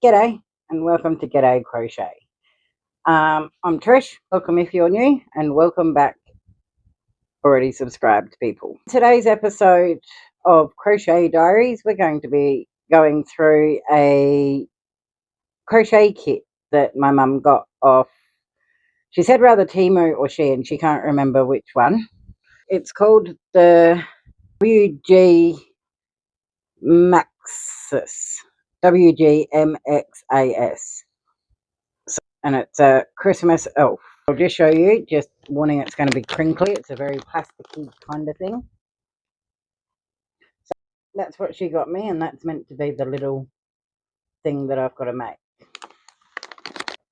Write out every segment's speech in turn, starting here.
G'day and welcome to G'day Crochet. I'm Trish. Welcome if you're new, and welcome back already subscribed people. Today's episode of Crochet Diaries, we're going to be going through a crochet kit that my mum got off, she said rather Temu or Shein, she can't remember which one. It's called the WG Maxis, WGMXAS. And it's a Christmas elf. I'll just show you, just warning, it's going to be crinkly. It's a very plasticky kind of thing. So that's what she got me, and that's meant to be the little thing that I've got to make.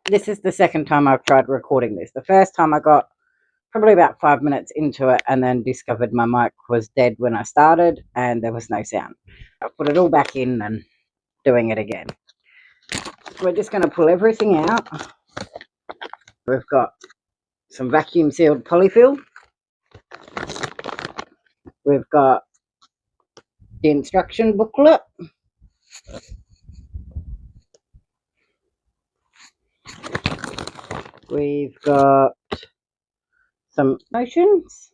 This is the second time I've tried recording this. The first time I got probably about 5 minutes into it and then discovered my mic was dead when I started and there was no sound. I put it all back in and doing it again. We're just going to pull everything out. We've got some vacuum sealed polyfill. We've got the instruction booklet. We've got some notions.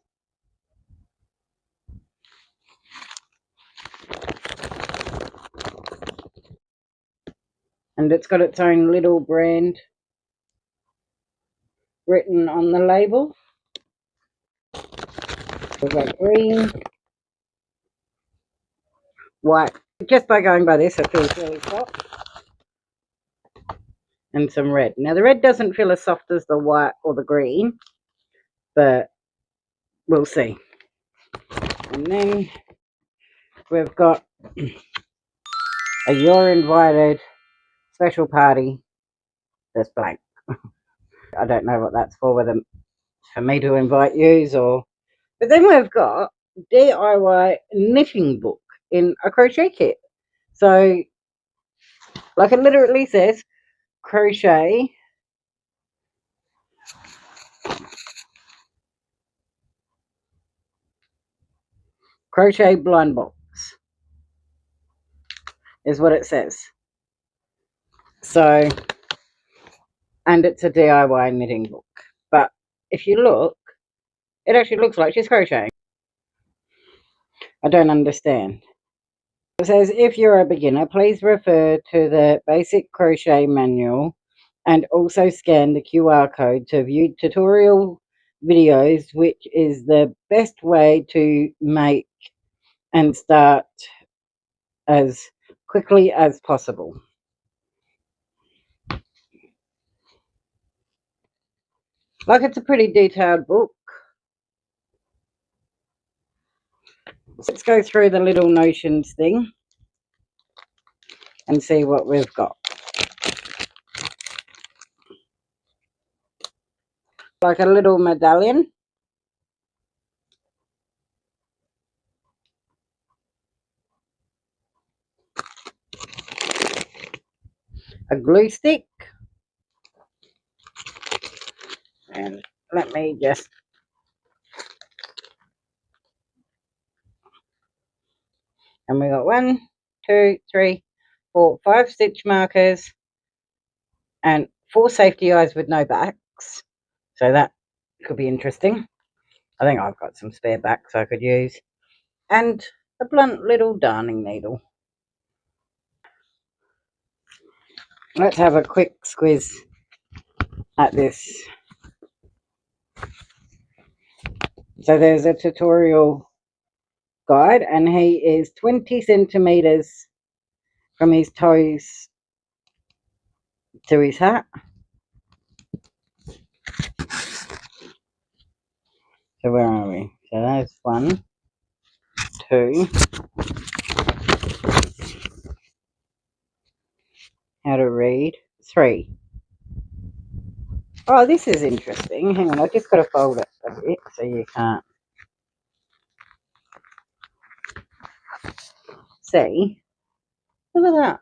And it's got its own little brand written on the label. We've got green, white. Just by going by this, it feels really soft. And some red. Now the red doesn't feel as soft as the white or the green, but we'll see. And then we've got a You're Invited special party that's blank. I don't know what that's for, whether for me to invite yous or... But then we've got DIY knitting book in a crochet kit. So, like it literally says, crochet blind box is what it says. So, and it's a DIY knitting book. But if you look, it actually looks like she's crocheting. I don't understand. It says, if you're a beginner, please refer to the basic crochet manual and also scan the QR code to view tutorial videos, which is the best way to make and start as quickly as possible. Like, it's a pretty detailed book. So let's go through the little notions thing and see what we've got. Like a little medallion. A glue stick. And let me just... And we got 1, 2, 3, 4, 5 stitch markers and 4 safety eyes with no backs. So that could be interesting. I think I've got some spare backs I could use. And a blunt little darning needle. Let's have a quick squiz at this. So there's a tutorial guide, and he is 20 centimeters from his toes to his hat. So where are we? So that's 1, 2. How to read. 3. Oh, this is interesting. Hang on, I've just got to fold it a bit so you can't see. Look at that.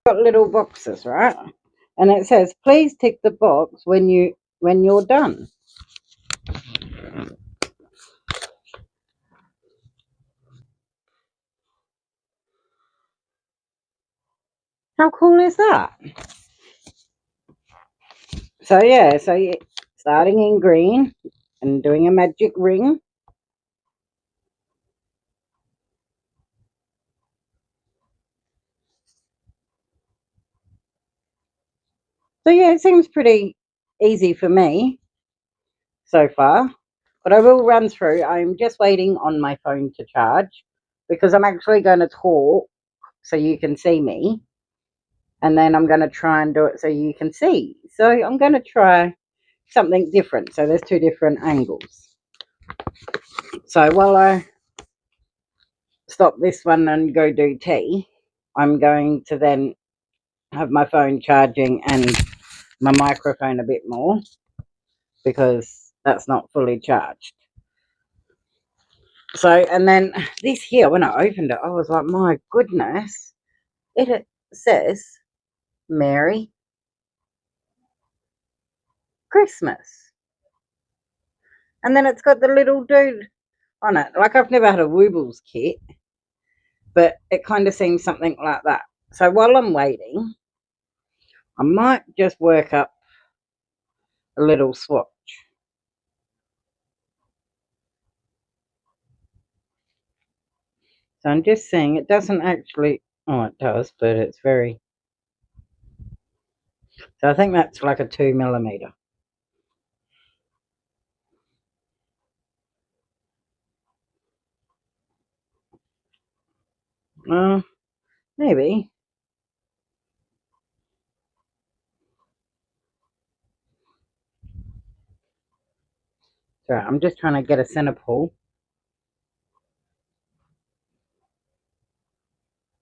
Got little boxes, right? And it says, please tick the box when you when you're done. How cool is that? So yeah, so starting in green and doing a magic ring. So yeah, it seems pretty easy for me so far. But I will run through. I'm just waiting on my phone to charge because I'm actually going to talk so you can see me. And then I'm going to try and do it so you can see. So I'm going to try something different. So there's two different angles. So while I stop this one and go do tea, I'm going to then have my phone charging and my microphone a bit more because that's not fully charged. So, and then this here, when I opened it, I was like, my goodness, it says Merry Christmas. And then it's got the little dude on it. Like, I've never had a Woobles kit, but it kind of seems something like that. So while I'm waiting, I might just work up a little swatch. So I'm just seeing it doesn't actually, oh, it does, but it's very, so I think that's like a 2mm. Maybe. So I'm just trying to get a center pull.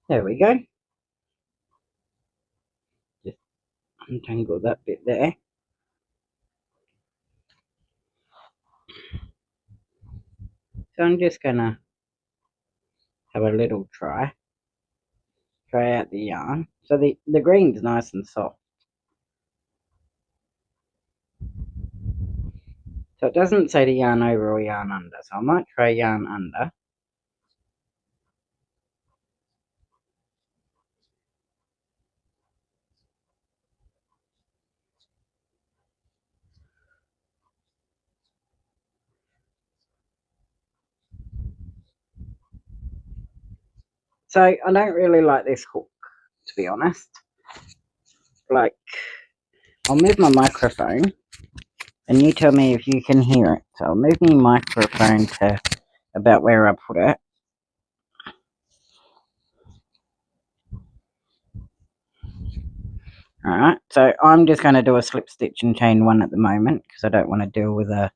There we go. Just untangle that bit there. So I'm just gonna have a little try out the yarn. So the green's nice and soft. So it doesn't say to yarn over or yarn under. So I might try yarn under. So I don't really like this hook, to be honest. Like, I'll move my microphone and you tell me if you can hear it. So I'll move my microphone to about where I put it. Alright, so I'm just going to do a slip stitch and chain one at the moment because I don't want to deal with a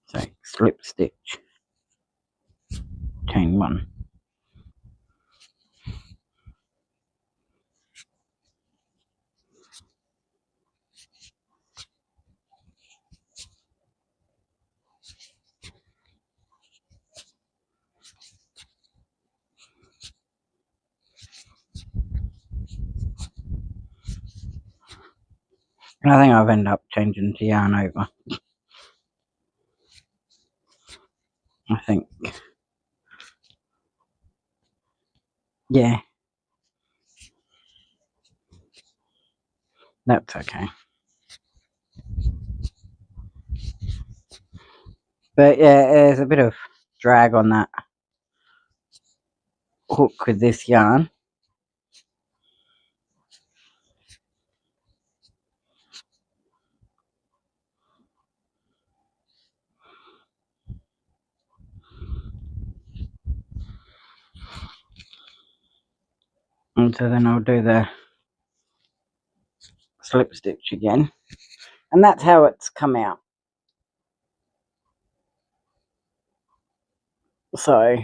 so slip stitch, chain one. I think I've ended up changing to yarn over. I think. Yeah. That's okay. But yeah, there's a bit of drag on that hook with this yarn. And so then I'll do the slip stitch again. And that's how it's come out. So,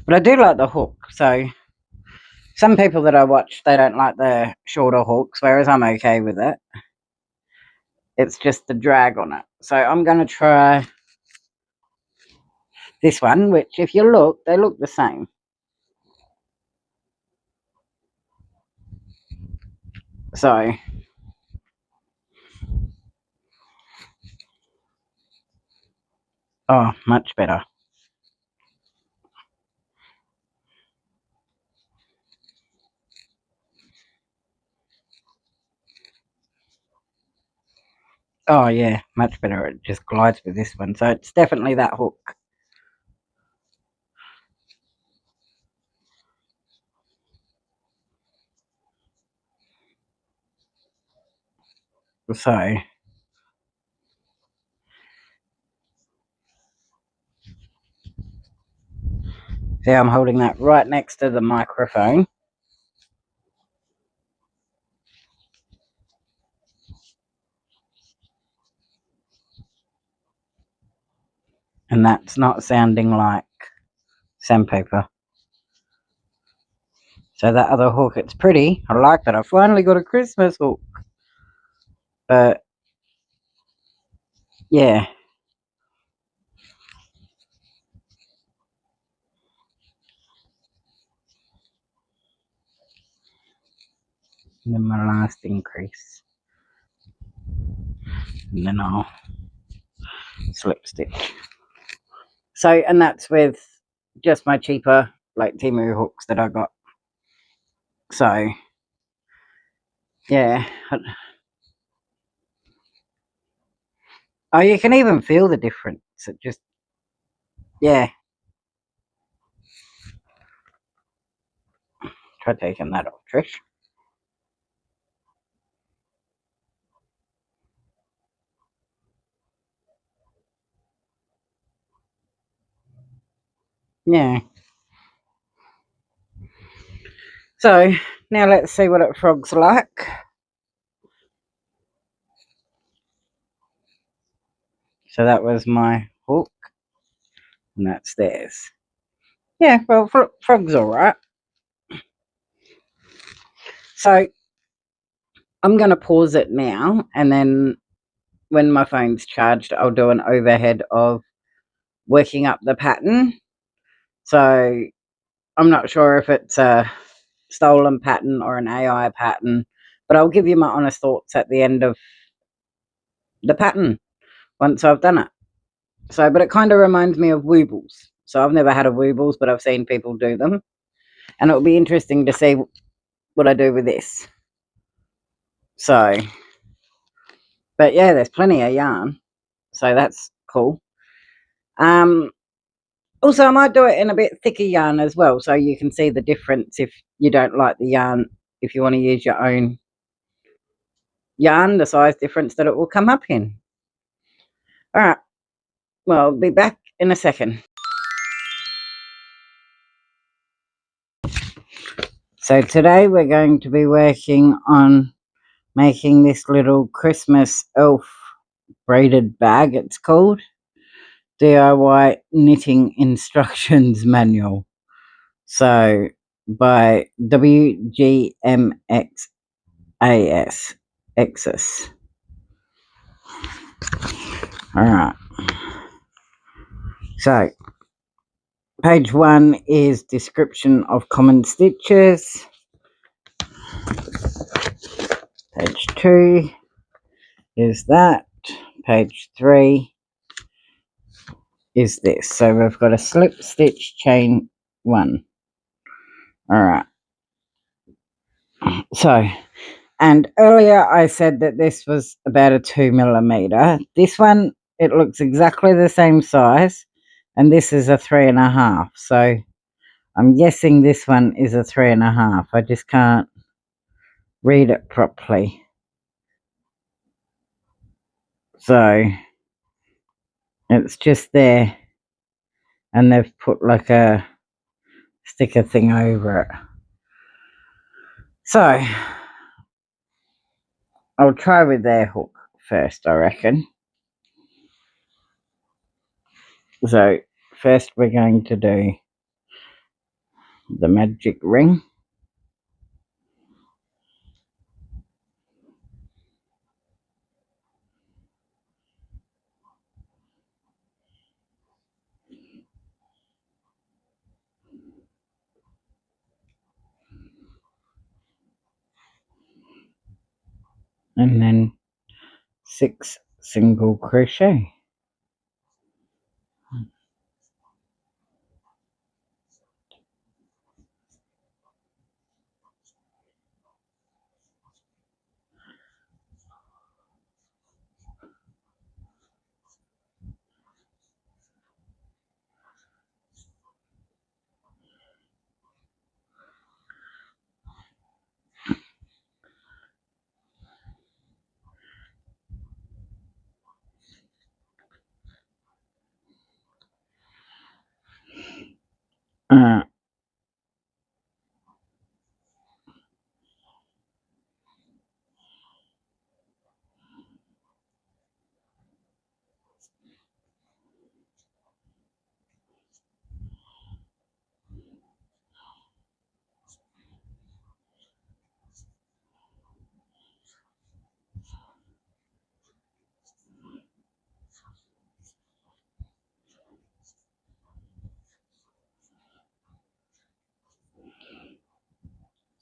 but I do like the hook. So some people that I watch, they don't like the shorter hooks, whereas I'm okay with it. It's just the drag on it. So I'm going to try this one, which if you look, they look the same. So, oh, much better. Oh yeah, much better. It just glides with this one. So it's definitely that hook. So, see, I'm holding that right next to the microphone. And that's not sounding like sandpaper. So that other hook, it's pretty. I like that. I finally got a Christmas hook. But, yeah. And then my last increase. And then I'll slip stitch. So, and that's with just my cheaper, like, temu hooks that I got. So, yeah. Oh, you can even feel the difference. It just, yeah. Try taking that off, Trish. Yeah. So, now let's see what it frogs like. So that was my hook. And that's theirs. Yeah, well, frog's alright. So, I'm going to pause it now, and then when my phone's charged, I'll do an overhead of working up the pattern. So, I'm not sure if it's a stolen pattern or an AI pattern, but I'll give you my honest thoughts at the end of the pattern once I've done it. So, but it kind of reminds me of woobles. So I've never had a woobles, but I've seen people do them, and it'll be interesting to see what I do with this. So, but yeah, there's plenty of yarn, so that's cool. Also, I might do it in a bit thicker yarn as well, so you can see the difference if you don't like the yarn. If you want to use your own yarn, the size difference that it will come up in. All right, well, I'll be back in a second. So today we're going to be working on making this little Christmas elf braided bag, it's called. DIY Knitting Instructions Manual. So by WGMXAS. Exus. Alright. So page 1 is description of common stitches. Page 2 is that. Page 3 is this. So we've got a slip stitch chain 1. Alright. So, and earlier I said that this was about a 2mm. This one, it looks exactly the same size, and this is a 3.5. So I'm guessing this one is a 3.5. I just can't read it properly. So it's just there, and they've put like a sticker thing over it. So I'll try with their hook first, I reckon. So first we're going to do the magic ring. and then 6 single crochet. Uh,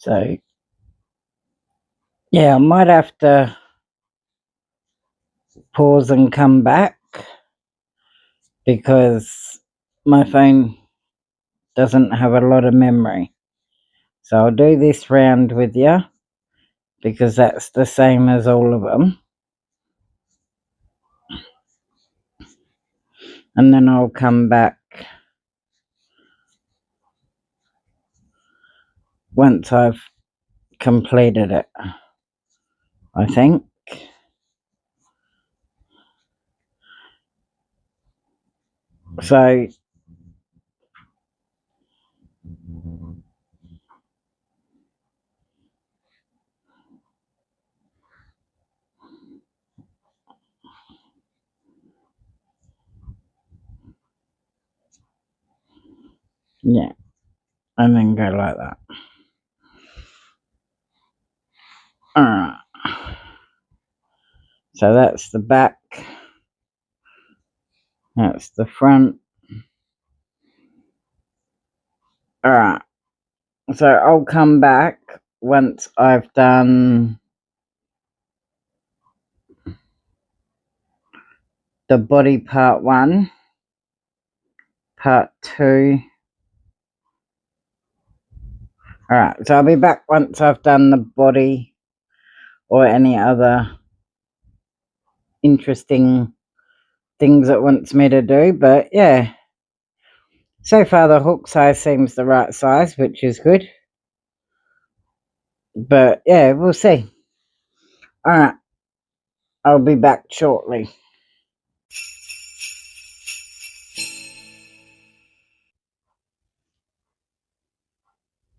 so yeah, I might have to pause and come back because my phone doesn't have a lot of memory. So I'll do this round with you because that's the same as all of them. And then I'll come back once I've completed it, I think. So yeah, and then go like that. Alright, so that's the back, that's the front. Alright, so I'll come back once I've done the body part 1, part 2. Alright, so I'll be back once I've done the body or any other interesting things it wants me to do. But yeah, so far the hook size seems the right size, which is good. But yeah, we'll see. Alright, I'll be back shortly.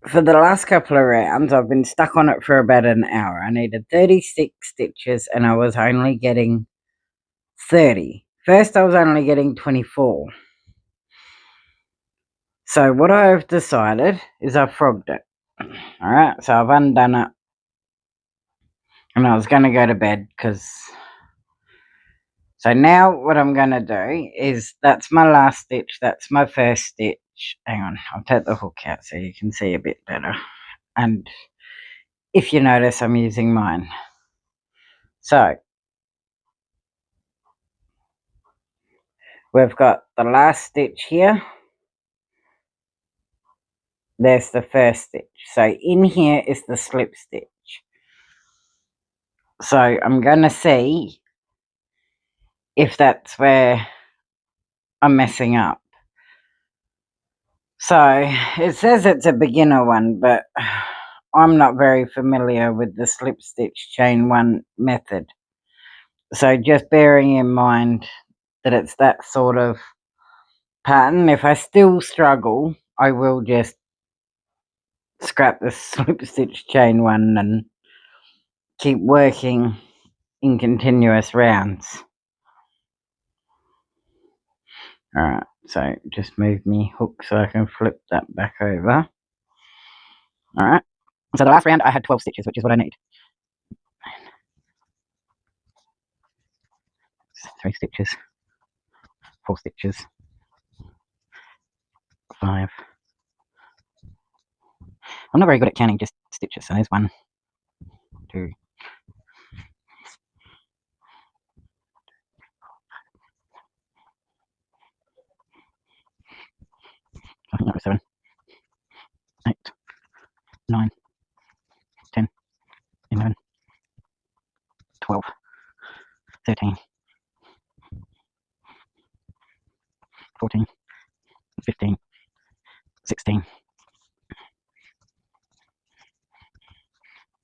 For the last couple of rounds, I've been stuck on it for about an hour. I needed 36 stitches and I was only getting 30. First, I was only getting 24. So what I've decided is I've frogged it. Alright, so I've undone it. And I was going to go to bed because... So now what I'm going to do is, that's my last stitch, that's my first stitch. Hang on, I'll take the hook out so you can see a bit better. And if you notice, I'm using mine. So we've got the last stitch here. There's the first stitch. So in here is the slip stitch. So I'm going to see if that's where I'm messing up. So it says it's a beginner one, but I'm not very familiar with the slip stitch chain 1 method. So just bearing in mind that it's that sort of pattern. If I still struggle, I will just scrap the slip stitch chain 1 and keep working in continuous rounds. Alright, so just move me hook so I can flip that back over. Alright, so the last round I had 12 stitches, which is what I need. 3 stitches, 4 stitches, 5. I'm not very good at counting just stitches, so there's 1, 2, 7, 8, 9, 10, 11, 12, 13, 14, 15, 16,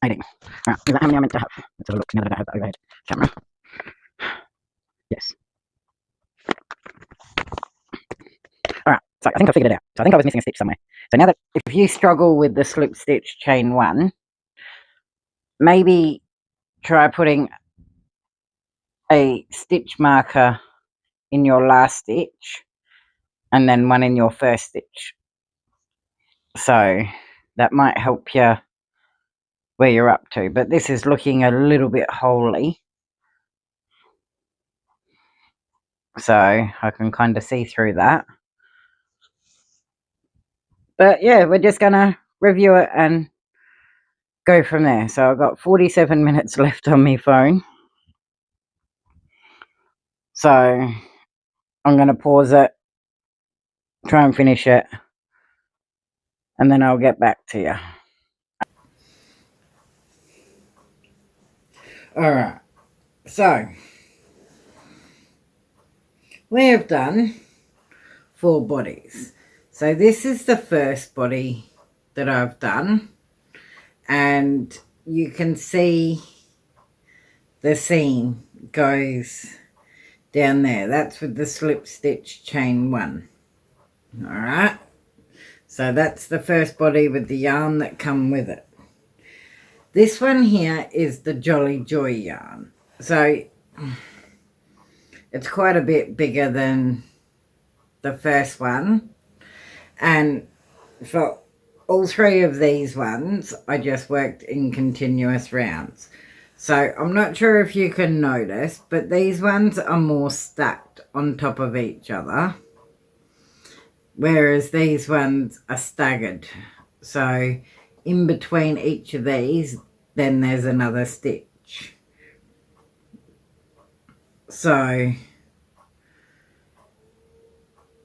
18. Right, is that how many I meant to have? Let's have a look now that I have the overhead camera. Yes. Alright, so I think I figured it out. So I think I was missing a stitch somewhere. So now that if you struggle with the slip stitch chain 1, maybe try putting a stitch marker in your last stitch and then one in your first stitch. So that might help you where you're up to. But this is looking a little bit holy. So I can kind of see through that. But yeah, we're just going to review it and go from there. So I've got 47 minutes left on my phone. So I'm going to pause it, try and finish it, and then I'll get back to you. Alright, so we have done 4 bodies. So this is the first body that I've done, and you can see the seam goes down there. That's with the slip stitch chain 1. Alright, so that's the first body with the yarn that come with it. This one here is the Jolly Joy yarn. So it's quite a bit bigger than the first one. And for all 3 of these ones, I just worked in continuous rounds. So I'm not sure if you can notice, but these ones are more stacked on top of each other, whereas these ones are staggered. So in between each of these, then there's another stitch. So,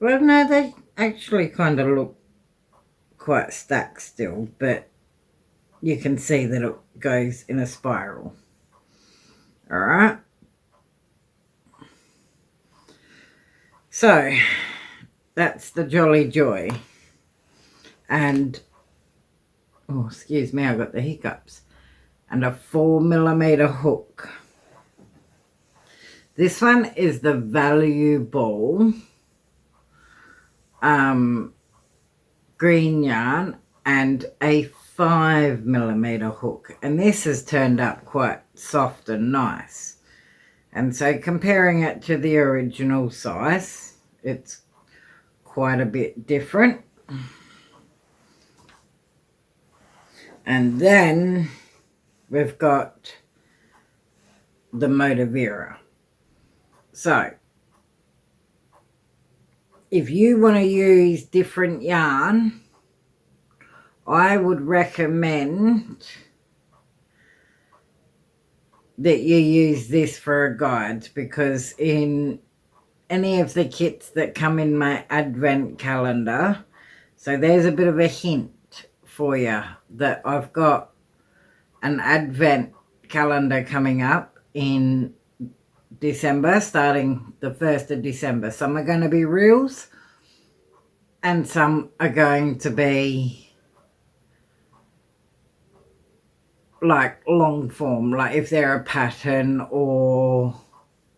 well, no, they actually kind of look quite stacked still, but you can see that it goes in a spiral. Alright. So, that's the Jolly Joy. And, oh, excuse me, I got the hiccups. And a 4mm hook. This one is the Valuable green yarn and a 5mm hook. And this has turned up quite soft and nice. And so comparing it to the original size, it's quite a bit different. And then we've got the Motivera. So if you want to use different yarn, I would recommend that you use this for a guide, because in any of the kits that come in my advent calendar, so there's a bit of a hint for you that I've got an advent calendar coming up in December, starting the 1st of December. Some are going to be reels and some are going to be like long form, like if they're a pattern or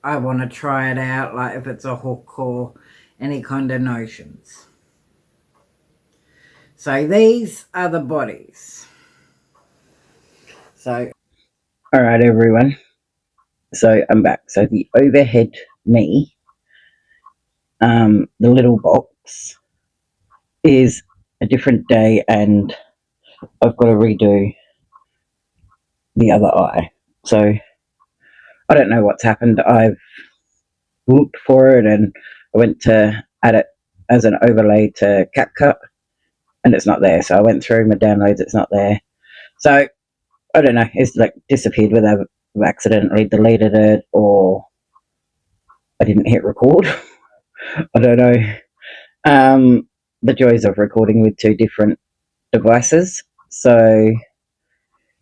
I want to try it out, like if it's a hook or any kind of notions. So these are the bodies. So, all right, everyone. So I'm back. So the overhead knee, the little box, is a different day, and I've got to redo the other eye. So I don't know what's happened. I've looked for it and I went to add it as an overlay to CapCut and it's not there. So I went through my downloads, it's not there. So I don't know, it's like disappeared, whether I've accidentally deleted it or I didn't hit record. I don't know. the joys of recording with two different devices. So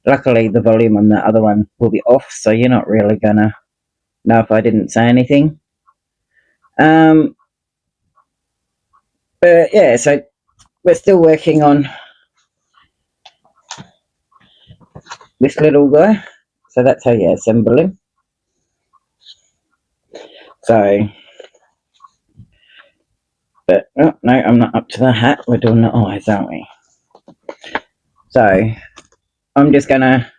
luckily the volume on the other one will be off, so you're not really gonna know if I didn't say anything. But yeah, so we're still working on this little guy. So that's how you assemble him. So, but oh, no, I'm not up to the hat. We're doing the eyes, aren't we? So I'm just gonna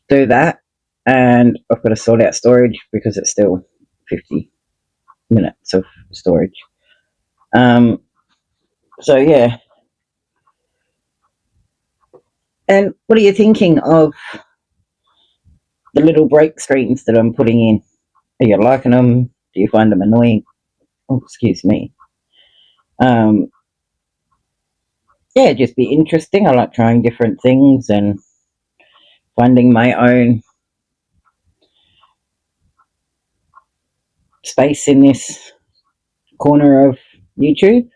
do that, and I've got to sort out storage because it's still 50 minutes of storage. So yeah. And what are you thinking of the little break screens that I'm putting in? Are you liking them? Do you find them annoying? Oh, excuse me. Yeah, just be interesting. I like trying different things and finding my own space in this corner of YouTube.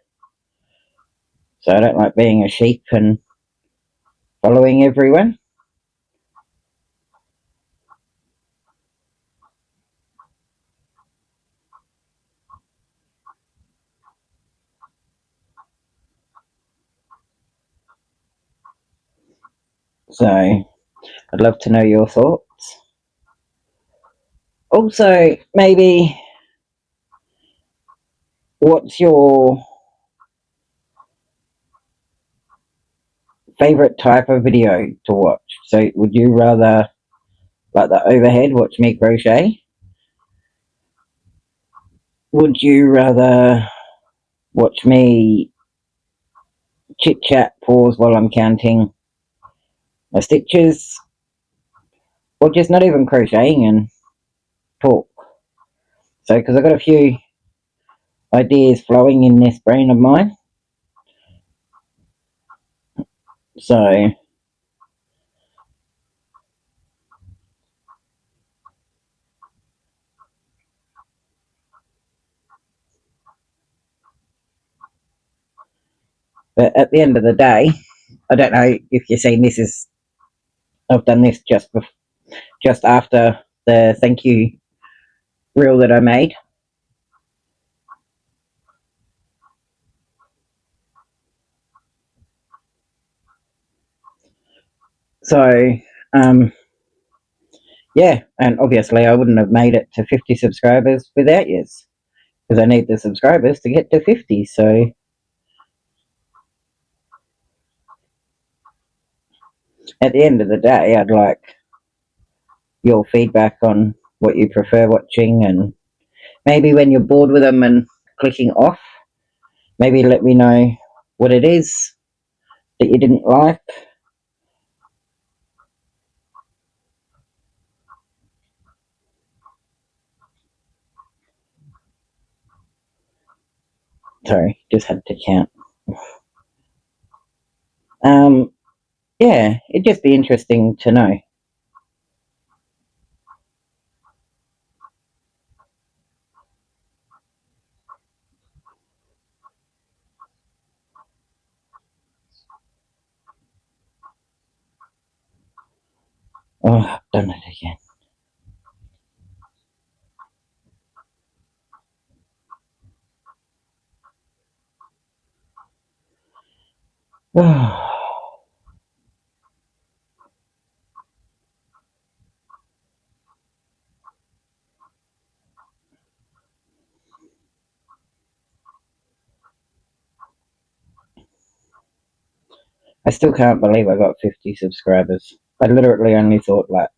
So I don't like being a sheep and following everyone. So I'd love to know your thoughts. Also, maybe what's your favorite type of video to watch? So would you rather like the overhead watch me crochet? Would you rather watch me chit chat, pause while I'm counting my stitches, or just not even crocheting and talk? So, because I've got a few ideas flowing in this brain of mine. So, but at the end of the day, I don't know if you've seen this. Is I've done this just after the thank you reel that I made. So, um, yeah, and obviously I wouldn't have made it to 50 subscribers without you, because I need the subscribers to get to 50. So at the end of the day, I'd like your feedback on what you prefer watching, and maybe when you're bored with them and clicking off, maybe let me know what it is that you didn't like. Sorry, just had to count. Um, yeah, it'd just be interesting to know. Oh, I've done it again. Oh, I still can't believe I got 50 subscribers. I literally only thought like,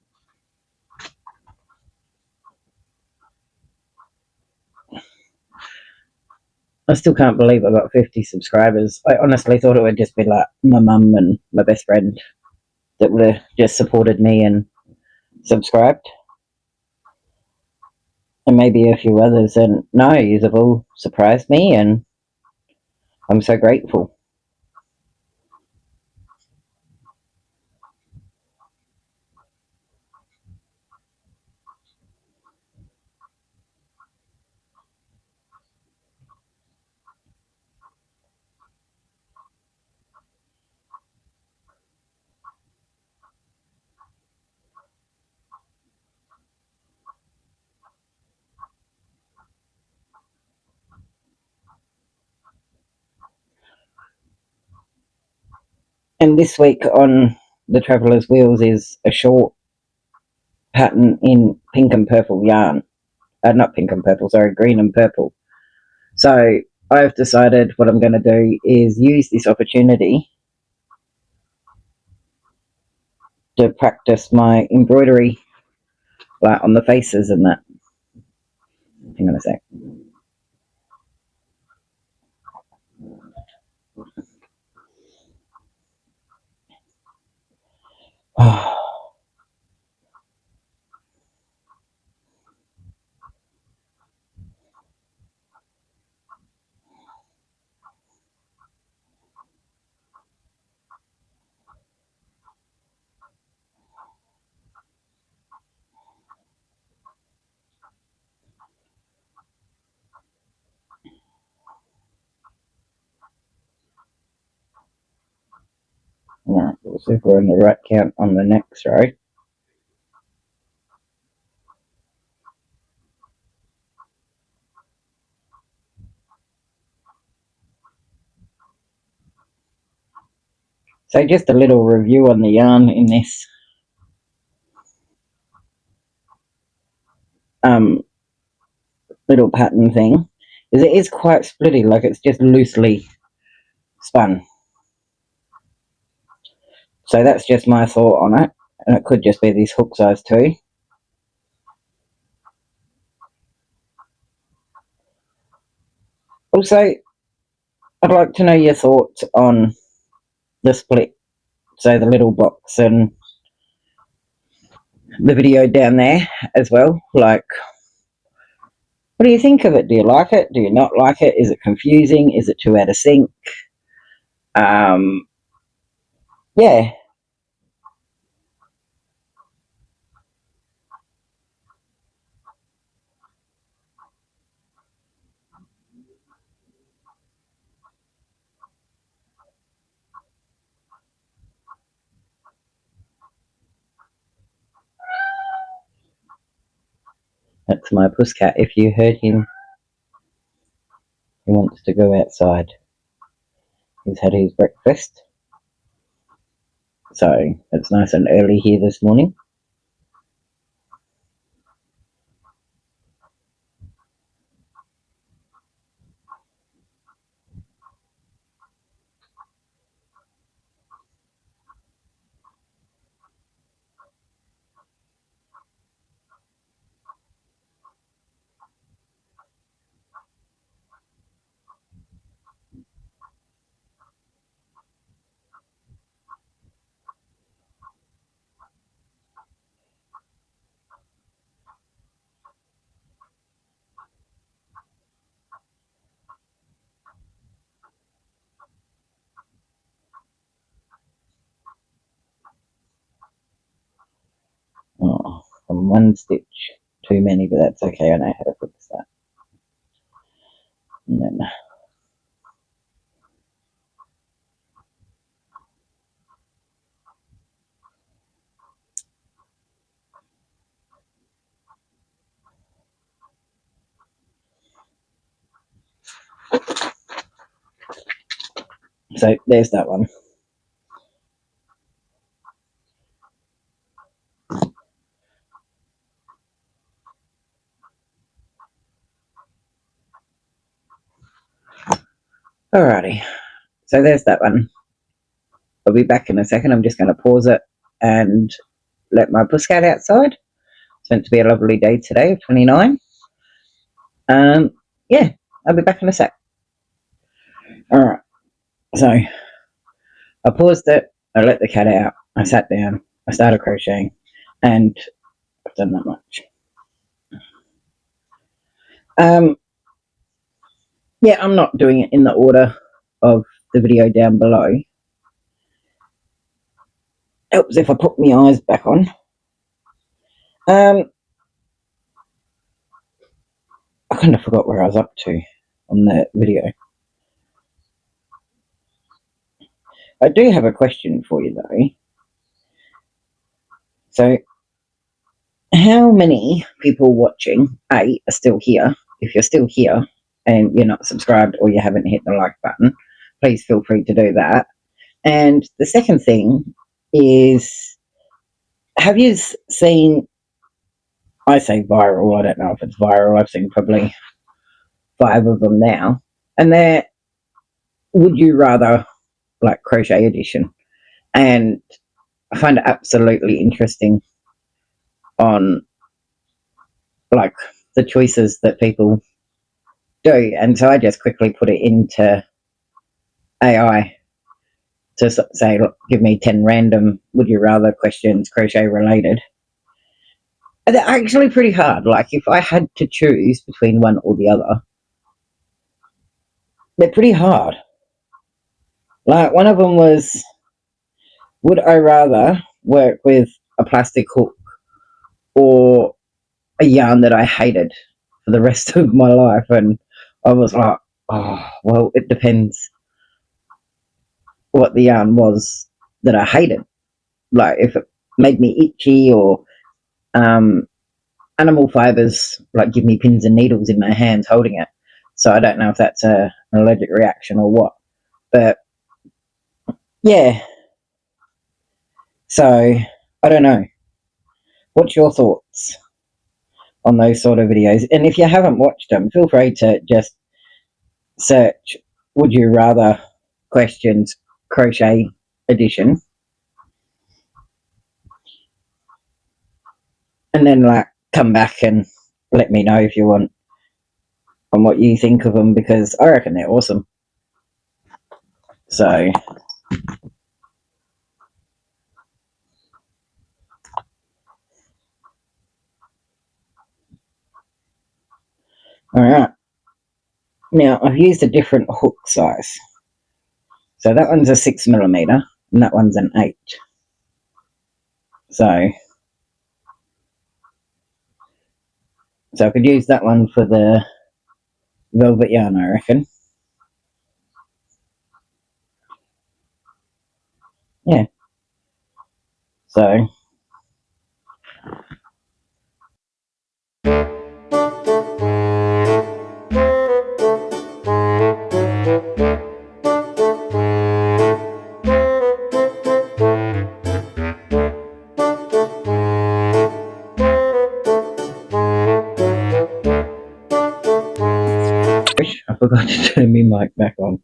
I still can't believe I got 50 subscribers. I honestly thought it would just be like my mum and my best friend that would have just supported me and subscribed, and maybe a few others. And no, you have all surprised me, and I'm so grateful. And this week on the Traveller's Wheels is a short pattern in pink and purple yarn. Not pink and purple, sorry, green and purple. So I've decided what I'm going to do is use this opportunity to practice my embroidery, like on the faces and that. Hang on a sec. Oh. Alright, we'll see if we're on the right count on the next row. So just a little review on the yarn in this. Little pattern thing is it is quite splitty, like it's just loosely spun. So that's just my thought on it, and it could just be this hook size too. Also, I'd like to know your thoughts on the split, so the little box and the video down there as well. Like, what do you think of it? Do you like it? Do you not like it? Is it confusing? Is it too out of sync? Yeah. That's my pusscat. If you heard him, he wants to go outside. He's had his breakfast. So it's nice and early here this morning. Oh, and one stitch too many, but that's okay. I know how to fix that. And then so there's that one. Alrighty, so there's that one. I'll be back in a second. I'm just going to pause it and let my pusscat outside. It's meant to be a lovely day today of 29. Yeah, I'll be back in a sec. Alright, so I paused it, I let the cat out, I sat down, I started crocheting, and I've done that much. Yeah, I'm not doing it in the order of the video down below. Helps if I put my eyes back on. I kind of forgot where I was up to on the video. I do have a question for you though. So, how many people watching, A, are still here? If you're still here and you're not subscribed or you haven't hit the like button, please feel free to do that. And the second thing is, have you seen, I say viral, I don't know if it's viral, I've seen probably 5 of them now, and they're would you rather, like, crochet edition. And I find it absolutely interesting on, like, the choices that people do. And so I just quickly put it into AI to say, look, give me 10 random would you rather questions, crochet related. And they're actually pretty hard. Like, if I had to choose between one or the other, they're pretty hard. Like, one of them was, would I rather work with a plastic hook or a yarn that I hated for the rest of my life? And I was like, oh, well, it depends what the yarn was that I hated. Like, if it made me itchy, or um, animal fibers, like, give me pins and needles in my hands holding it. So I don't know if that's an allergic reaction or what. But yeah, so I don't know. What's your thoughts on those sort of videos? And if you haven't watched them, feel free to just search would you rather questions crochet edition, and then, like, come back and let me know if you want on what you think of them, because I reckon they're awesome. So all right, now I've used a different hook size. So that one's a 6mm and that one's an 8. So I could use that one for the velvet yarn, I reckon. Yeah. So I forgot to turn my mic back on.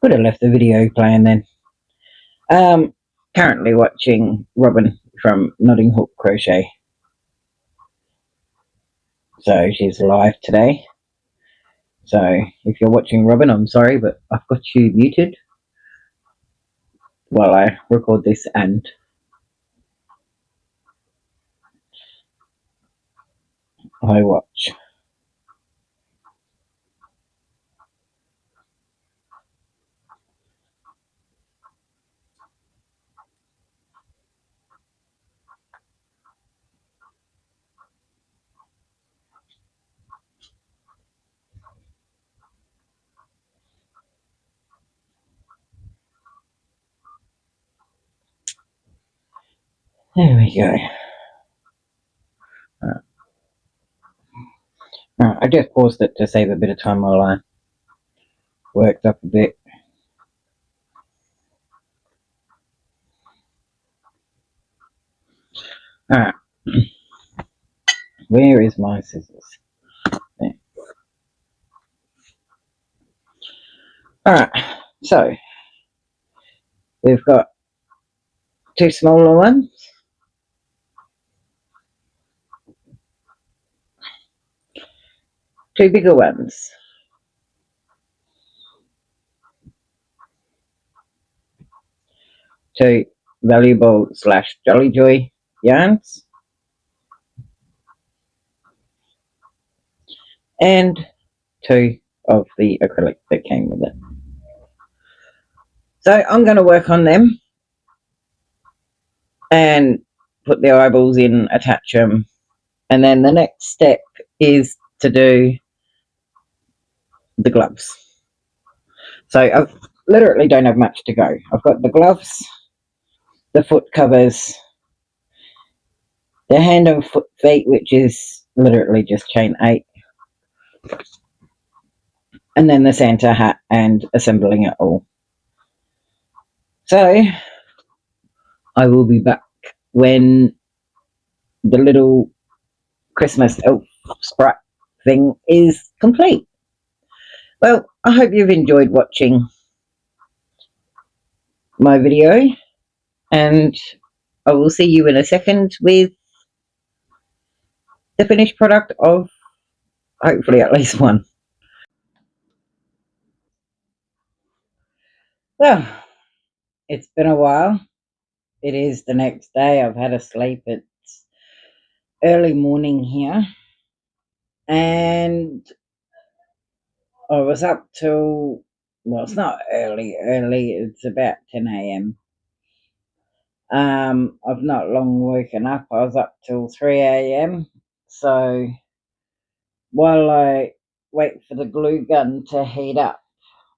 Could have left the video playing then. Currently watching Robin from Notting Hook Crochet. So she's live today. So if you're watching Robin, I'm sorry, but I've got you muted while I record this and I watch. There we go. I just paused it to save a bit of time while I worked up a bit. Alright. Where is my scissors? There. Alright, so we've got 2 smaller ones, 2 bigger ones, 2 valuable / Jolly Joy yarns, and 2 of the acrylic that came with it. So I'm going to work on them and put the eyeballs in, attach them, and then the next step is to do the gloves. So I literally don't have much to go. I've got the gloves, the foot covers, the hand and foot feet, which is literally just chain 8, and then the Santa hat and assembling it all. So I will be back when the little Christmas elf sprite thing is complete. Well, I hope you've enjoyed watching my video, and I will see you in a second with the finished product of hopefully at least one. Well, it's been a while. It is the next day. I've had a sleep. It's early morning here, and I was up till, well, it's not early, it's about 10 a.m. I've not long woken up. I was up till 3 a.m. So while I wait for the glue gun to heat up,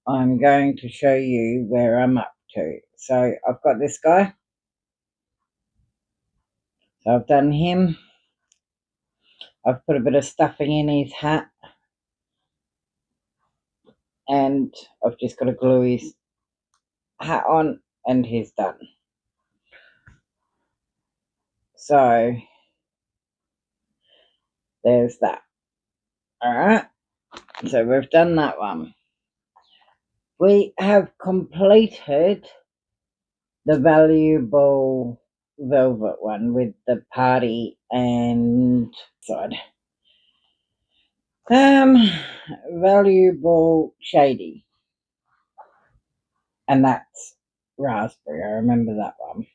I'm going to show you where I'm up to. So I've got this guy. So I've done him. I've put a bit of stuffing in his hat, and I've just got to glue his hat on, and he's done. So there's that. Alright, so we've done that one. We have completed the valuable velvet one with the party and side. Valuable shady, and that's raspberry. I remember that one.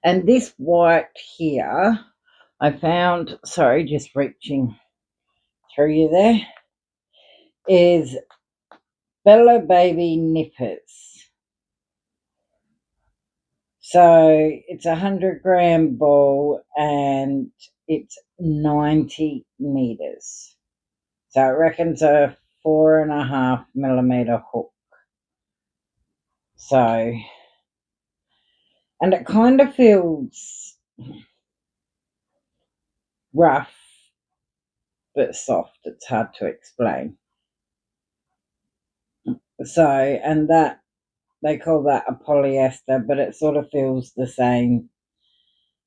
And this white here, I found, sorry, just reaching through you there, is Bella Baby Nippers. So it's 100-gram ball and it's 90 meters. So it reckons a 4.5 millimeter hook. So, and it kind of feels rough but soft. It's hard to explain. So, and that, they call that a polyester, but it sort of feels the same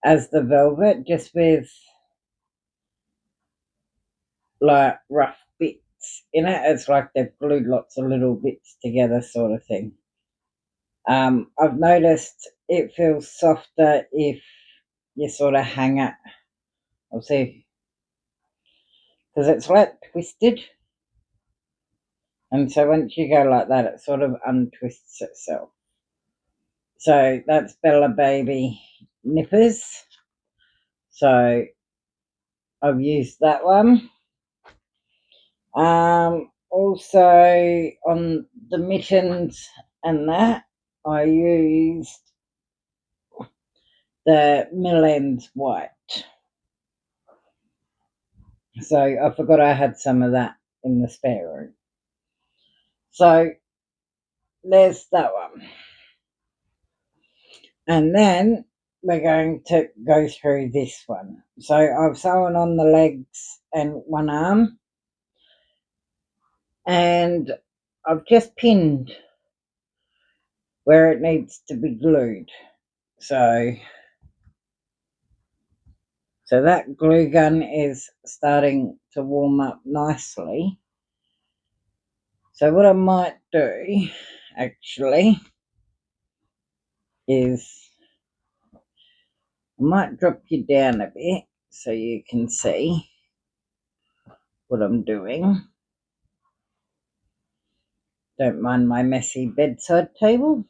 as the velvet, just with like rough bits in it. It's like they've glued lots of little bits together, sort of thing. I've noticed it feels softer if you sort of hang it. I'll see, because it's like twisted, and so once you go like that, it sort of untwists itself. So that's Bella Baby Nippers. So I've used that one. Also on the mittens and that, I used the Millends white. So I forgot I had some of that in the spare room. So there's that one. And then we're going to go through this one. So I've sewn on the legs and one arm, and I've just pinned where it needs to be glued. So that glue gun is starting to warm up nicely. So what I might do actually is I might drop you down a bit so you can see what I'm doing. Don't mind my messy bedside table.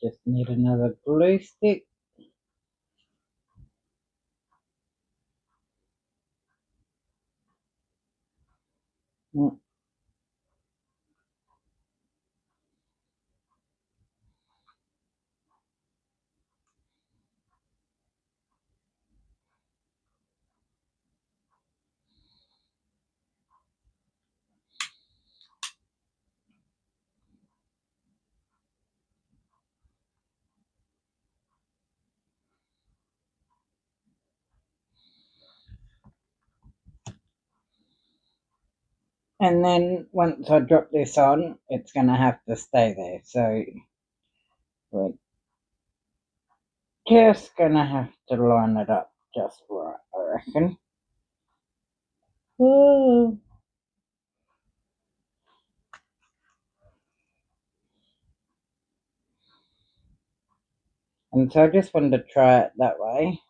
Just need another glue stick. And then once I drop this on, it's going to have to stay there. So we're just going to have to line it up just right, I reckon. Whoa. And so I just wanted to try it that way.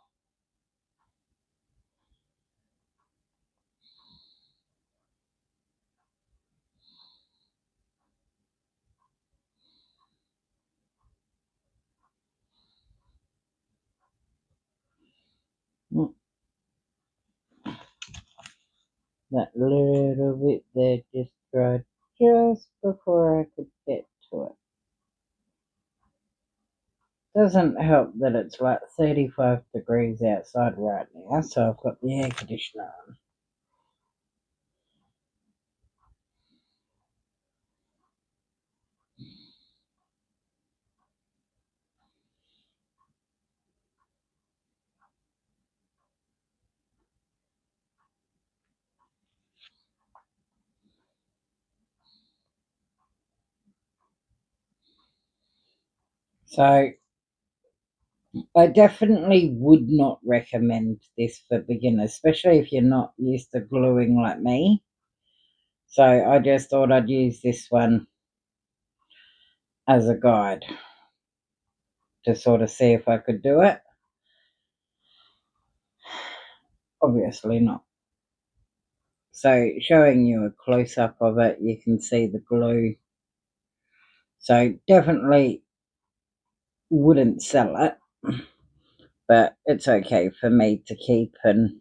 That little bit there just dried just before I could get to it. Doesn't help that it's like 35 degrees outside right now, so I've got the air conditioner on. So I definitely would not recommend this for beginners, especially if you're not used to gluing like me. So I just thought I'd use this one as a guide to sort of see if I could do it. Obviously not. So showing you a close-up of it, you can see the glue. So definitely wouldn't sell it, but it's okay for me to keep and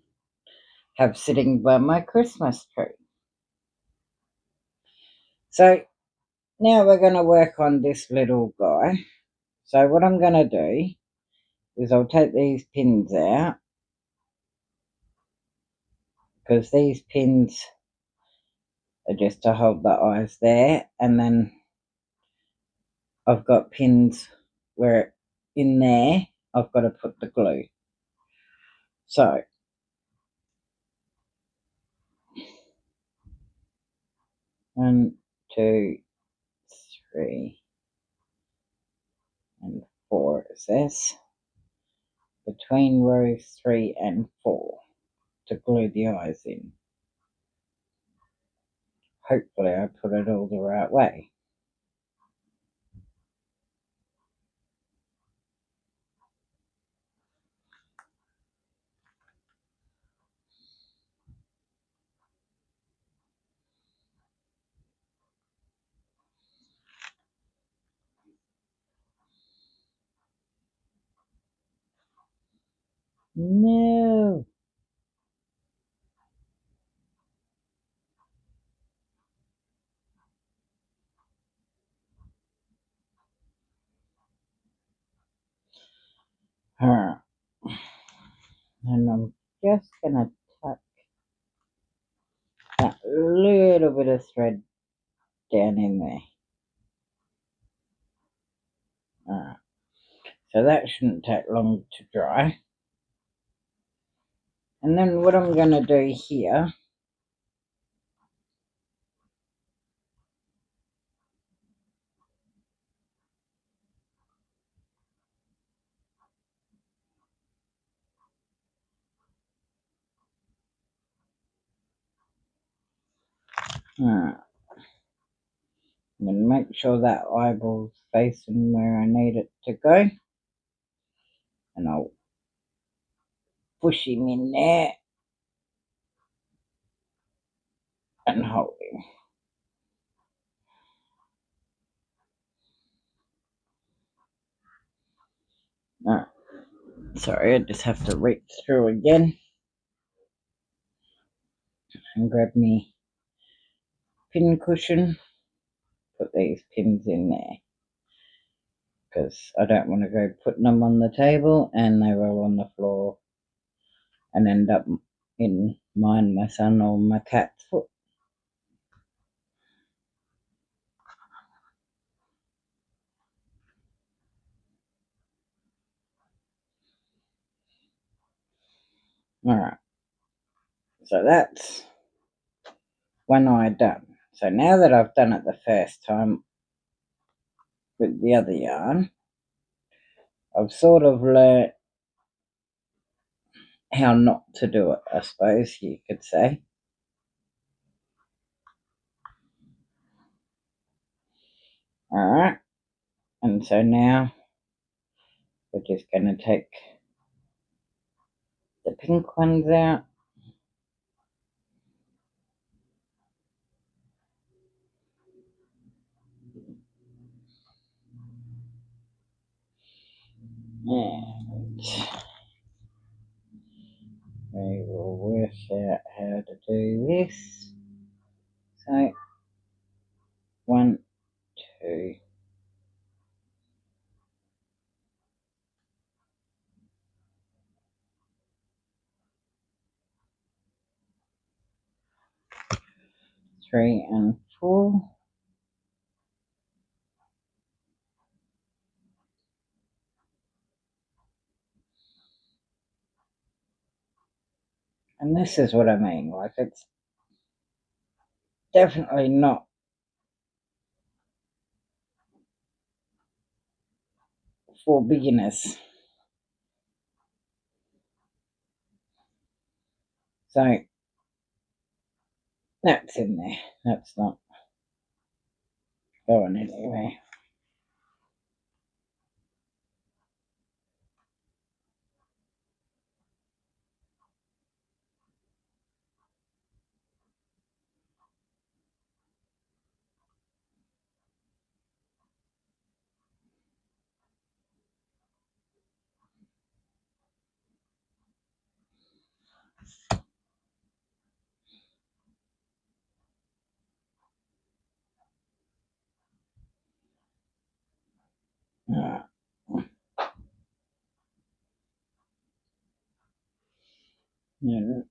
have sitting by my Christmas tree. So now we're going to work on this little guy. So what I'm going to do is I'll take these pins out, because these pins are just to hold the eyes there, and then I've got pins where in there I've got to put the glue. So 1, 2, 3 and 4 is this, between rows 3 and 4 to glue the eyes in. Hopefully I put it all the right way. No. Alright. And I'm just gonna tuck that little bit of thread down in there. Alright. So that shouldn't take long to dry. And then what I'm gonna do here and then make sure that eyeball's facing where I need it to go. And I'll push him in there and hold him. Alright. Sorry, I just have to reach through again and grab me pin cushion. Put these pins in there, because I don't want to go putting them on the table and they roll on the floor and end up in mine, my son, or my cat's foot. Alright, so that's one eye done. So now that I've done it the first time with the other yarn, I've sort of learnt how not to do it, I suppose you could say. Alright, and so now we're just going to take the pink ones out. And we will work out how to do this. So, 1, 2, 3 and 4. And this is what I mean, like it's definitely not for beginners. So that's in there. That's not going anywhere. Alright. Now,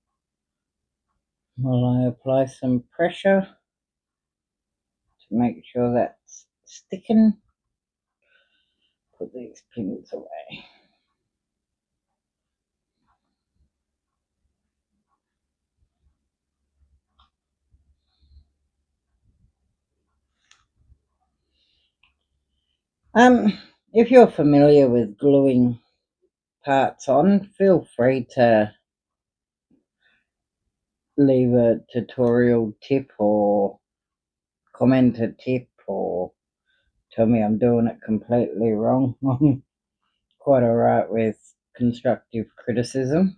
will I apply some pressure to make sure that's sticking? Put these pins away. If you're familiar with gluing parts on, feel free to leave a tutorial tip or comment a tip or tell me I'm doing it completely wrong. I'm quite alright with constructive criticism.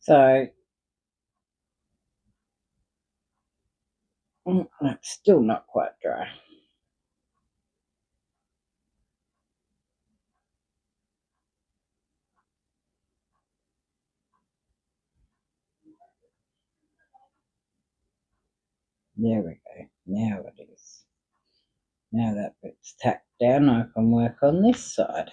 So it's still not quite dry. There we go. Now it is. Now that bit's tacked down, I can work on this side.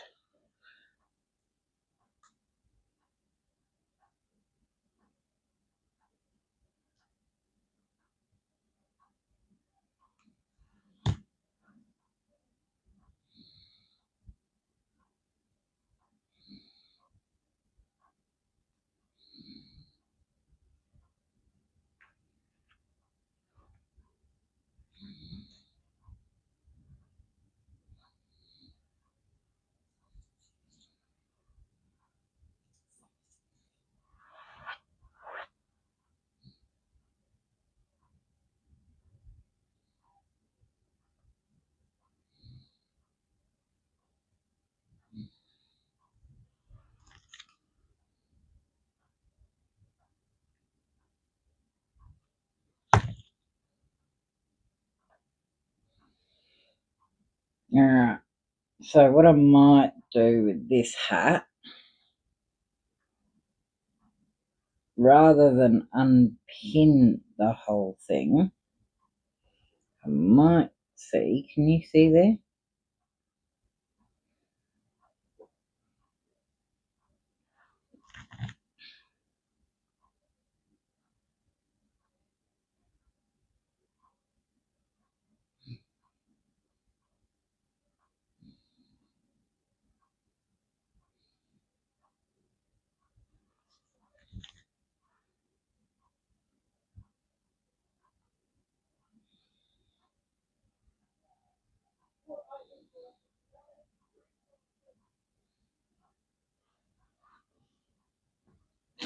Alright, so what I might do with this hat, rather than unpin the whole thing, I might see, can you see there?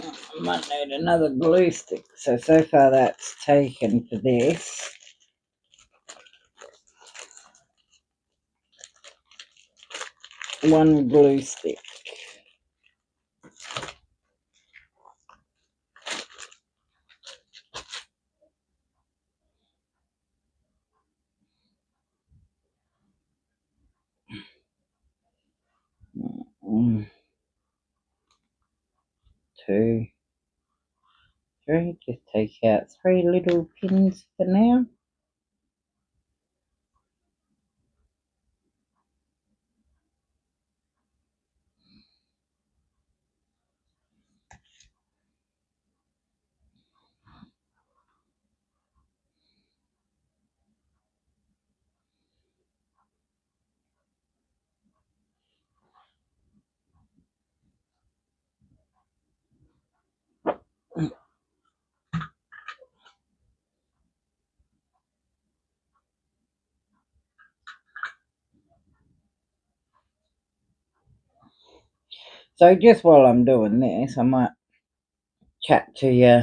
I might need another glue stick. So far that's taken for this. One glue stick. Two, three. Just take out 3 little pins for now. So just while I'm doing this, I might chat to you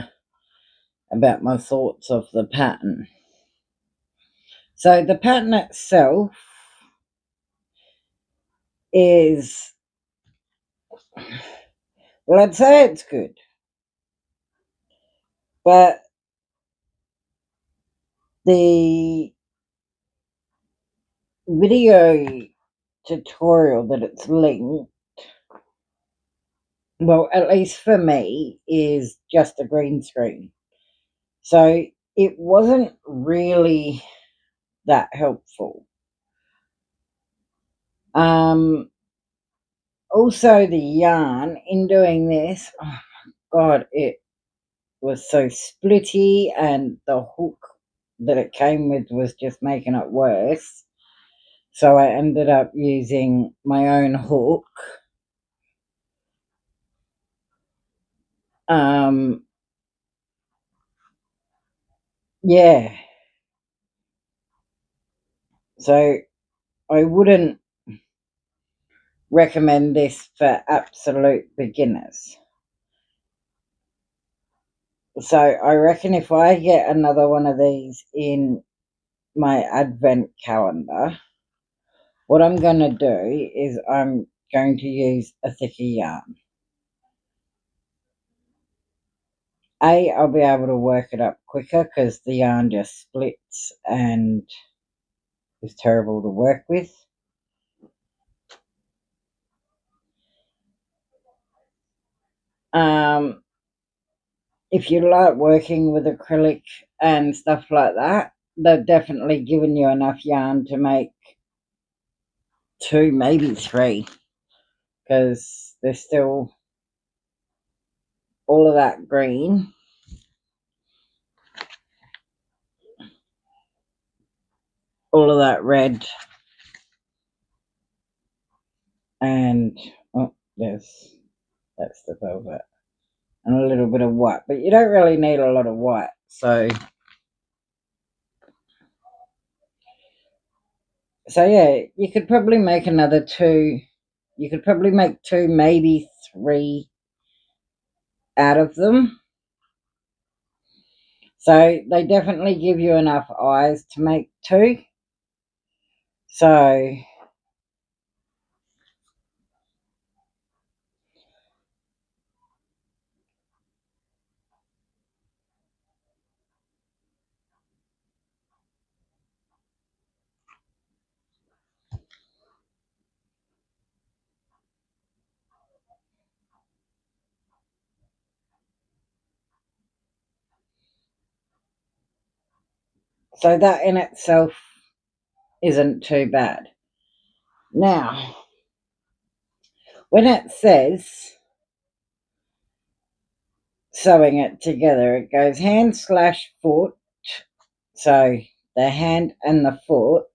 about my thoughts of the pattern. So the pattern itself is, well, I'd say it's good, but the video tutorial that it's linked, well, at least for me, is just a green screen. So it wasn't really that helpful. Also the yarn in doing this, oh my god, it was so splitty, and the hook that it came with was just making it worse. So I ended up using my own hook. Yeah. So I wouldn't recommend this for absolute beginners. So I reckon if I get another one of these in my advent calendar, what I'm going to do is I'm going to use a thicker yarn. I'll be able to work it up quicker because the yarn just splits and is terrible to work with. If you like working with acrylic and stuff like that, they've definitely given you enough yarn to make 2, maybe 3, because there's still all of that green, all of that red, and oh, that's the velvet, and a little bit of white, but you don't really need a lot of white. So yeah, you could probably make another 2. You could probably make 2, maybe 3 out of them. So they definitely give you enough eyes to make 2. So So that in itself isn't too bad. Now, when it says sewing it together, it goes hand/foot, so the hand and the foot.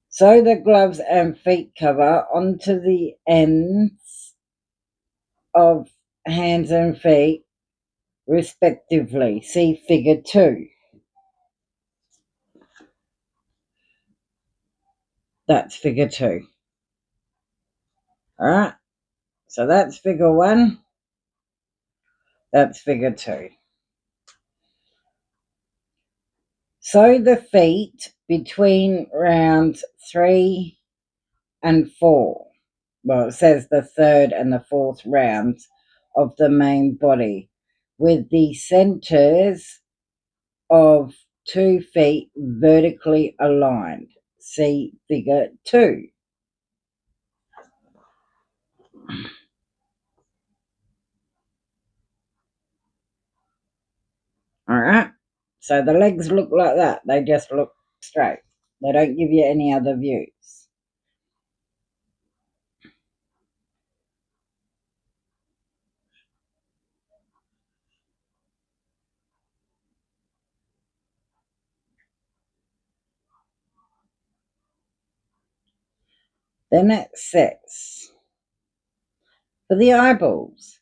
Sew the gloves and feet cover onto the ends of hands and feet respectively. See figure 2. That's figure 2. Alright, so that's figure 1. That's figure 2. Sew the feet between rounds 3 and 4. Well, it says the 3rd and the 4th rounds of the main body, with the centers of 2 feet vertically aligned. See figure 2. Alright, so the legs look like that. They just look straight. They don't give you any other views. Then it says, for the eyeballs,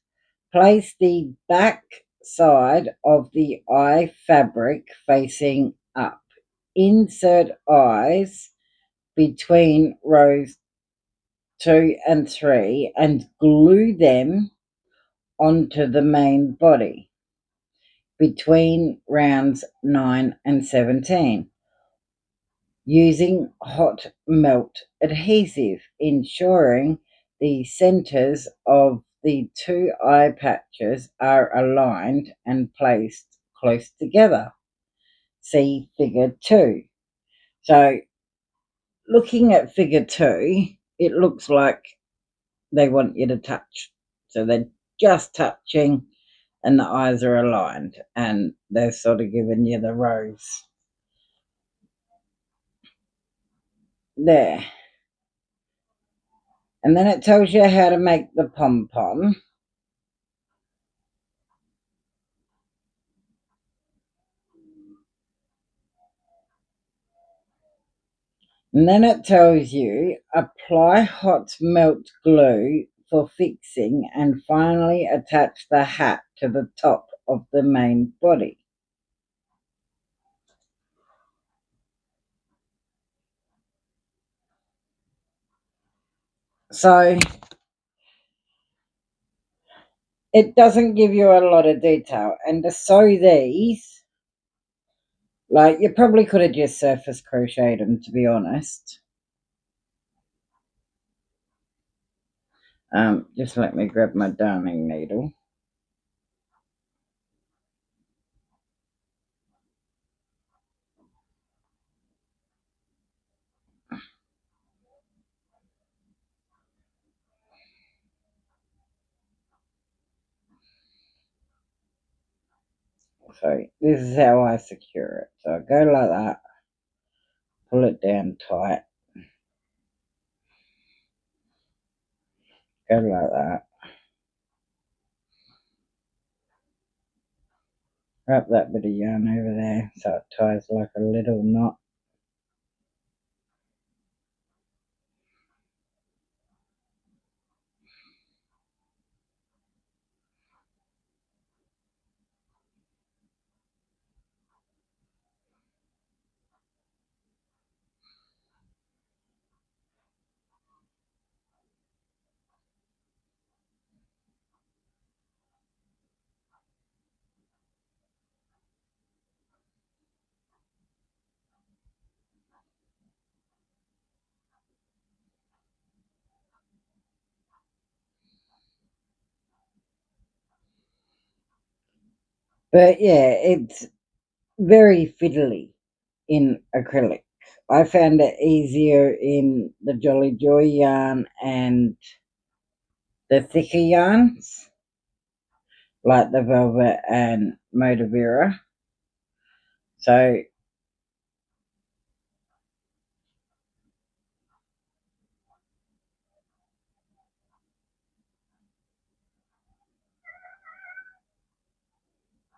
place the back side of the eye fabric facing up. Insert eyes between rows 2 and 3 and glue them onto the main body between rounds 9 and 17 using hot melt adhesive, ensuring the centers of the 2 eye patches are aligned and placed close together. See figure 2. So looking at figure 2, it looks like they want you to touch. So they're just touching and the eyes are aligned and they're sort of giving you the rows. There. And then it tells you how to make the pom-pom. And then it tells you apply hot melt glue for fixing and finally attach the hat to the top of the main body. So it doesn't give you a lot of detail. And to sew these, like, you probably could have just surface crocheted them, to be honest. Just let me grab my darning needle. So this is how I secure it. So I go like that, pull it down tight, go like that, wrap that bit of yarn over there so it ties like a little knot. But yeah, it's very fiddly in acrylic. I found it easier in the Jolly Joy yarn and the thicker yarns, like the Velvet and Motivera. So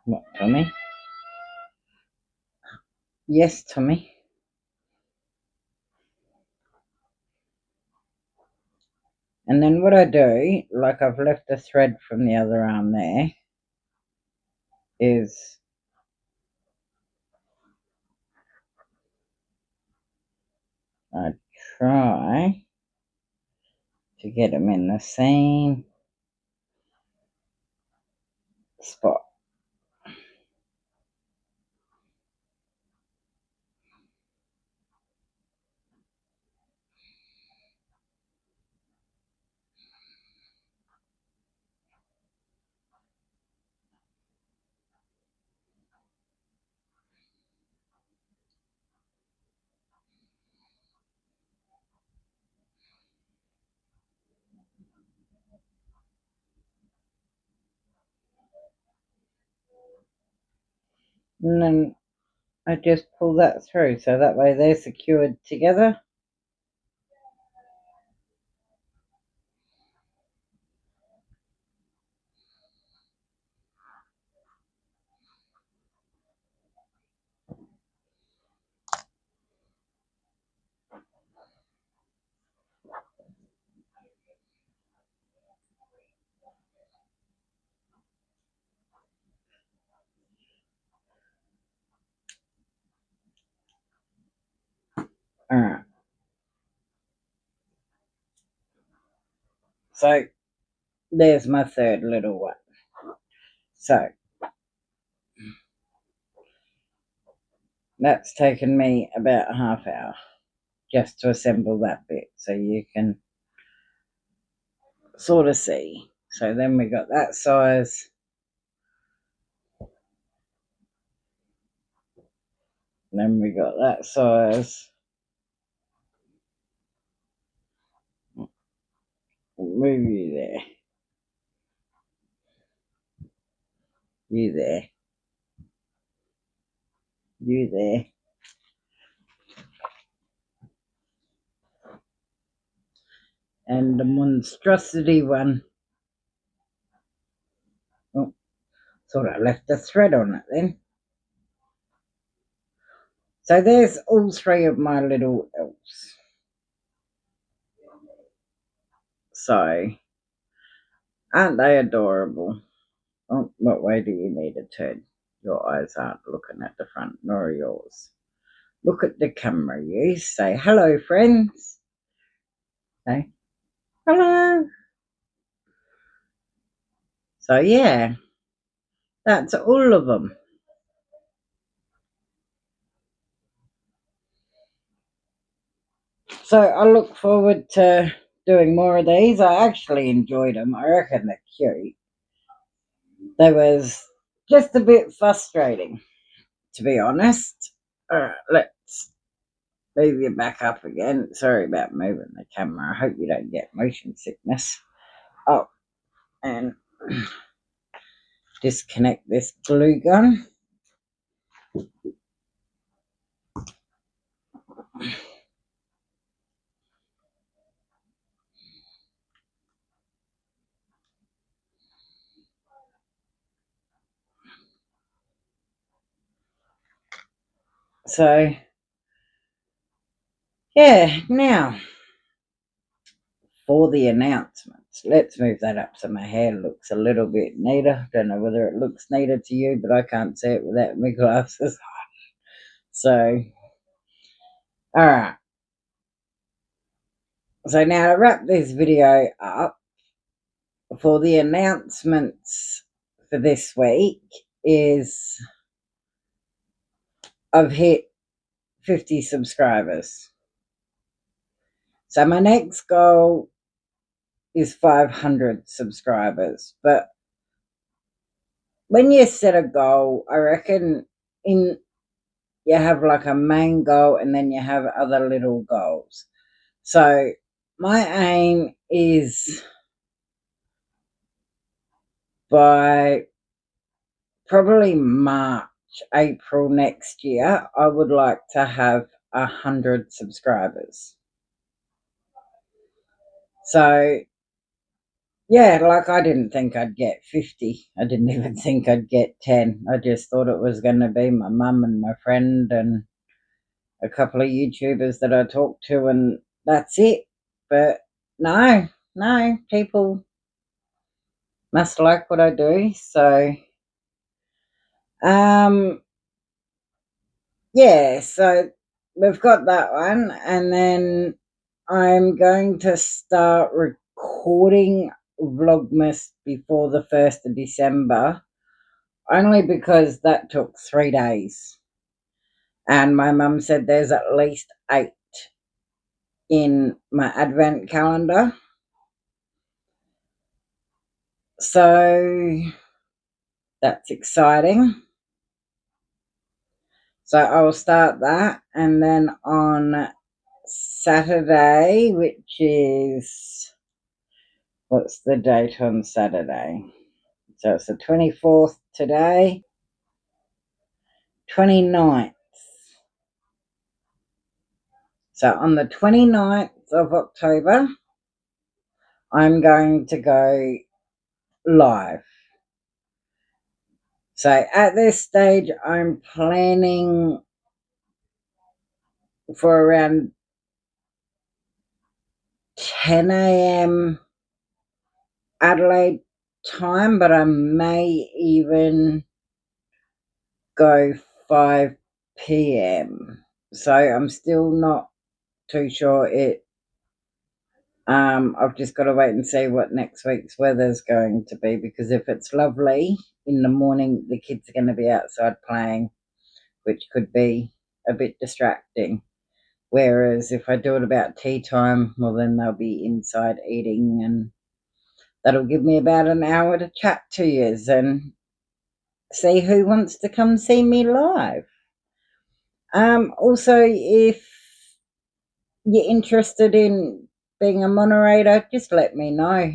what, Tommy? Yes, Tommy. And then what I do, like I've left a thread from the other arm there, is I try to get them in the same spot. And then I just pull that through so that way they're secured together. Alright. So there's my third little one. So that's taken me about a half hour just to assemble that bit so you can sort of see. So then we got that size. Then we got that size. Move you there. You there. You there. And the monstrosity one. Oh, sort of left a thread on it then. So there's all three of my little elves. So, aren't they adorable? Oh, what way do you need to turn? Your eyes aren't looking at the front, nor yours. Look at the camera, you. Say hello, friends. Say hello. So, yeah, that's all of them. So, I look forward to doing more of these. I actually enjoyed them. I reckon they're cute. They was just a bit frustrating, to be honest. Alright, let's move you back up again. Sorry about moving the camera. I hope you don't get motion sickness. Oh, and disconnect this glue gun. So, yeah, now for the announcements. Let's move that up so my hair looks a little bit neater. Don't know whether it looks neater to you, but I can't see it without my glasses. So, alright. So now to wrap this video up, for the announcements for this week is I've hit 50 subscribers. So my next goal is 500 subscribers. But when you set a goal, I reckon you have like a main goal and then you have other little goals. So my aim is by probably March April next year, I would like to have 100 subscribers. So yeah, like I didn't think I'd get 50. I didn't even think I'd get 10. I just thought it was going to be my mum and my friend and a couple of YouTubers that I talked to, and that's it. But no, people must like what I do. So, yeah, so we've got that one, and then I'm going to start recording Vlogmas before the 1st of December, only because that took 3 days. And my mum said there's at least 8 in my advent calendar. So that's exciting. So I will start that, and then on Saturday, which is, what's the date on Saturday? So it's the 24th today, 29th. So on the 29th of October, I'm going to go live. So at this stage, I'm planning for around 10 a.m. Adelaide time, but I may even go 5 p.m. So I'm still not too sure it. I've just got to wait and see what next week's weather's going to be, because if it's lovely in the morning, the kids are going to be outside playing, which could be a bit distracting. Whereas if I do it about tea time, well, then they'll be inside eating, and that'll give me about an hour to chat to yous and see who wants to come see me live. Also, if you're interested in being a moderator, just let me know.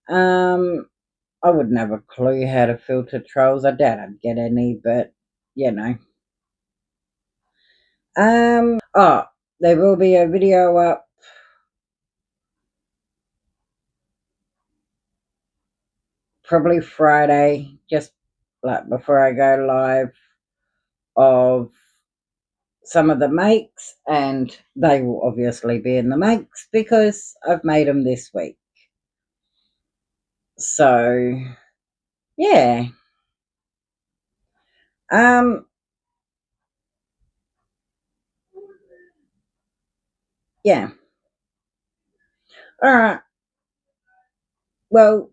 I wouldn't have a clue how to filter trolls. I doubt I'd get any, but you know. Oh, there will be a video up probably Friday, just like before I go live, of some of the makes, and they will obviously be in the makes because I've made them this week. So yeah. Yeah. All right. Well,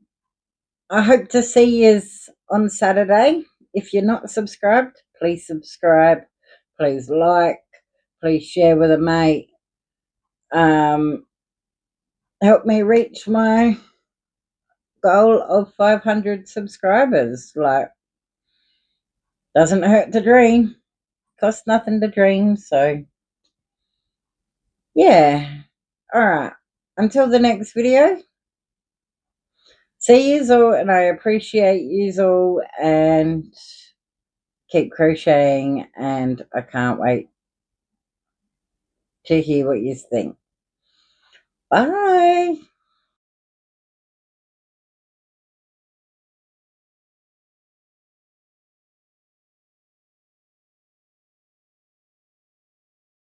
I hope to see you on Saturday. If you're not subscribed, please subscribe. Please like. Please share with a mate. Help me reach my goal of 500 subscribers. Like, doesn't hurt to dream. Costs nothing to dream. So, yeah. All right. Until the next video. See yous all, and I appreciate yous all, and keep crocheting, and I can't wait to hear what you think. Bye.